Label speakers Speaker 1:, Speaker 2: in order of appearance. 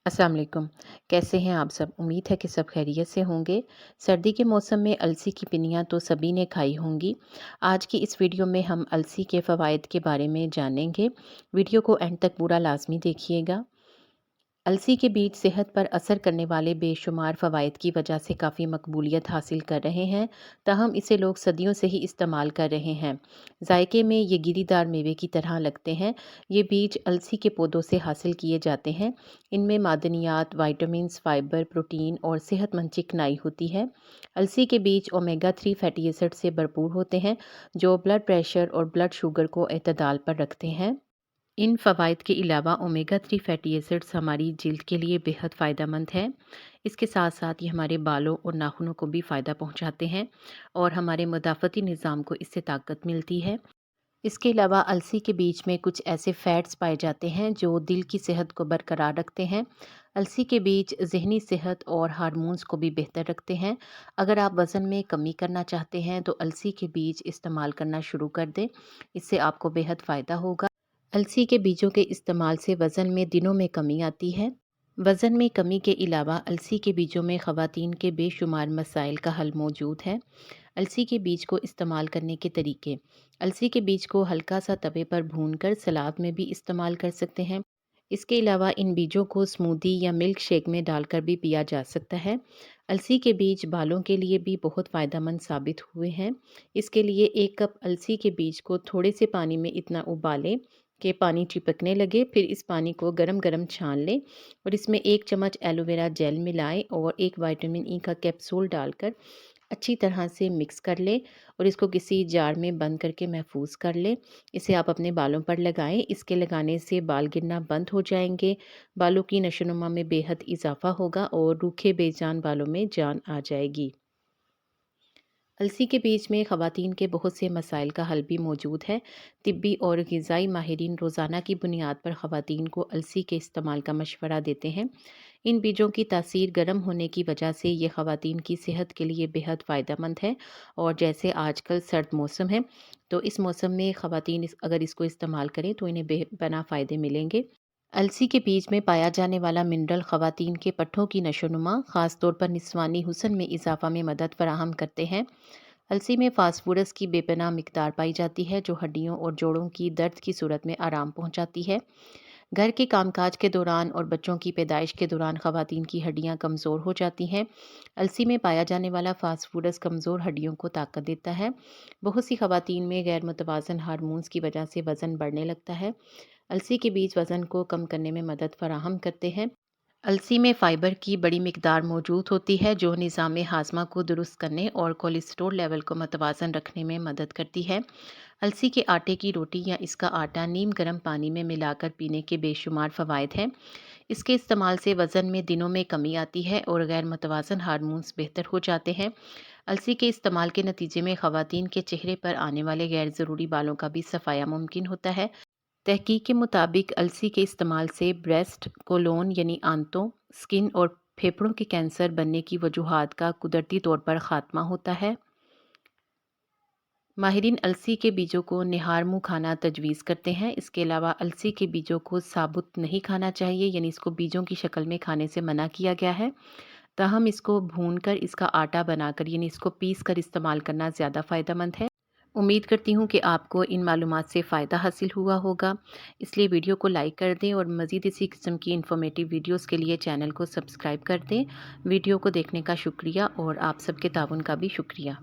Speaker 1: अस्सलाम वालेकुम। कैसे हैं आप सब? उम्मीद है कि सब खैरियत से होंगे। सर्दी के मौसम में अलसी की पिनियाँ तो सभी ने खाई होंगी। आज की इस वीडियो में हम अलसी के फ़वाइद के बारे में जानेंगे। वीडियो को एंड तक पूरा लाज़मी देखिएगा। अलसी के बीज सेहत पर असर करने वाले बेशुमार फ़वाइद की वजह से काफ़ी मकबूलियत हासिल कर रहे हैं, ताहम इसे लोग सदियों से ही इस्तेमाल कर रहे हैं। जायके में ये गिरीदार मेवे की तरह लगते हैं। ये बीज अलसी के पौधों से हासिल किए जाते हैं। इनमें मादनियात, वाइटामिन्स, फ़ाइबर, प्रोटीन और सेहतमंद चिकनाई होती है। अलसी के बीज ओमेगा 3 फैटी एसिड से भरपूर होते हैं, जो ब्लड प्रेशर और ब्लड शुगर को एतदाल पर रखते हैं। इन फ़वाइद के अलावा ओमेगा 3 फैटी एसिड्स हमारी जिल्द के लिए बेहद फ़ायदेमंद है। इसके साथ साथ ये हमारे बालों और नाखूनों को भी फ़ायदा पहुंचाते हैं और हमारे मदाफ़ती निज़ाम को इससे ताकत मिलती है। इसके अलावा अलसी के बीज में कुछ ऐसे फ़ैट्स पाए जाते हैं जो दिल की सेहत को बरकरार रखते हैं। अलसी के बीज ज़हनी सेहत और हार्मोन्स को भी बेहतर रखते हैं। अगर आप वज़न में कमी करना चाहते हैं तो अलसी के बीज इस्तेमाल करना शुरू कर दें। इससे आपको बेहद फ़ायदा होगा। अलसी के बीजों के इस्तेमाल से वज़न में दिनों में कमी आती है। वज़न में कमी के अलावा अलसी के बीजों में ख़वातीन के बेशुमार मसाइल का हल मौजूद है। अलसी के बीज को इस्तेमाल करने के तरीके। अलसी के बीज को हल्का सा तवे पर भूनकर सलाद में भी इस्तेमाल कर सकते हैं। इसके अलावा इन बीजों को स्मूदी या मिल्क शेक में डालकर भी पिया जा सकता है। अलसी के बीज बालों के लिए भी बहुत फ़ायदेमंद साबित हुए हैं। इसके लिए 1 कप अलसी के बीज को थोड़े से पानी में इतना उबालें कि पानी चिपकने लगे। फिर इस पानी को गरम छान लें और इसमें 1 चम्मच एलोवेरा जेल मिलाएं और 1 विटामिन ई का कैप्सूल डालकर अच्छी तरह से मिक्स कर लें और इसको किसी जार में बंद करके महफूज कर लें। इसे आप अपने बालों पर लगाएं। इसके लगाने से बाल गिरना बंद हो जाएंगे, बालों की नशोनुमा में बेहद इजाफा होगा और रूखे बेजान बालों में जान आ जाएगी। अलसी के बीज में ख़वातीन के बहुत से मसाइल का हल भी मौजूद है। तिब्बी और ग़िज़ाई माहिरीन रोज़ाना की बुनियाद पर ख़वातीन को अलसी के इस्तेमाल का मशवरा देते हैं। इन बीजों की तासीर गर्म होने की वजह से ये ख़वातीन की सेहत के लिए बेहद फ़ायदेमंद है। और जैसे आजकल सर्द मौसम है, तो इस मौसम में ख़वातीन अगर इसको इस्तेमाल करें तो इन्हें बेपनाह फ़ायदे मिलेंगे। अलसी के बीज में पाया जाने वाला मिनरल ख़वातीन के पट्ठों की नशोनुमा, ख़ास तौर पर निस्वानी हुस्न में इजाफ़ा में मदद फ़राहम करते हैं। अलसी में फास्फोरस की बेपनाह मिकदार पाई जाती है, जो हड्डियों और जोड़ों की दर्द की सूरत में आराम पहुंचाती है। घर के कामकाज के दौरान और बच्चों की पैदाइश के दौरान ख़वातीन की हड्डियां कमज़ोर हो जाती हैं। अलसी में पाया जाने वाला फास्फोरस कमज़ोर हड्डियों को ताकत देता है। बहुत सी ख़वातीन में गैर मुतवाज़न हार्मोन्स की वजह से वज़न बढ़ने लगता है। अलसी के बीज वज़न को कम करने में मदद फराहम करते हैं। अलसी में फ़ाइबर की बड़ी मिकदार मौजूद होती है, जो निज़ाम हाज़मा को दुरुस्त करने और कोलेस्ट्रॉल लेवल को मतवाज़न रखने में मदद करती है। अलसी के आटे की रोटी या इसका आटा नीम गर्म पानी में मिलाकर पीने के बेशुमार फ़वाइद हैं। इसके इस्तेमाल से वज़न में दिनों में कमी आती है और गैर मुतवाज़न हार्मोन्स बेहतर हो जाते हैं। अलसी के इस्तेमाल के नतीजे में ख़वातीन के चेहरे पर आने वाले गैर ज़रूरी बालों का भी सफाया मुमकिन होता है। तहकीक के मुताबिक अलसी के इस्तेमाल से ब्रेस्ट, कोलोन यानी आंतों, स्किन और फेफड़ों के कैंसर बनने की वजूहात का कुदरती तौर पर ख़ात्मा होता है। माहिरीन अलसी के बीजों को निहार मुँह खाना तजवीज़ करते हैं। इसके अलावा अलसी के बीजों को साबुत नहीं खाना चाहिए, यानी इसको बीजों की शक्ल में खाने से मना किया गया है। ताहम इसको भूनकर इसका आटा बनाकर यानी इसको पीस कर इस्तेमाल करना ज़्यादा फ़ायदेमंद है। उम्मीद करती हूँ कि आपको इन मालूमात से फ़ायदा हासिल हुआ होगा। इसलिए वीडियो को लाइक कर दें और मज़ीद इसी किस्म की इन्फॉर्मेटिव वीडियोस के लिए चैनल को सब्सक्राइब कर दें। वीडियो को देखने का शुक्रिया और आप सबके ताउन का भी शुक्रिया।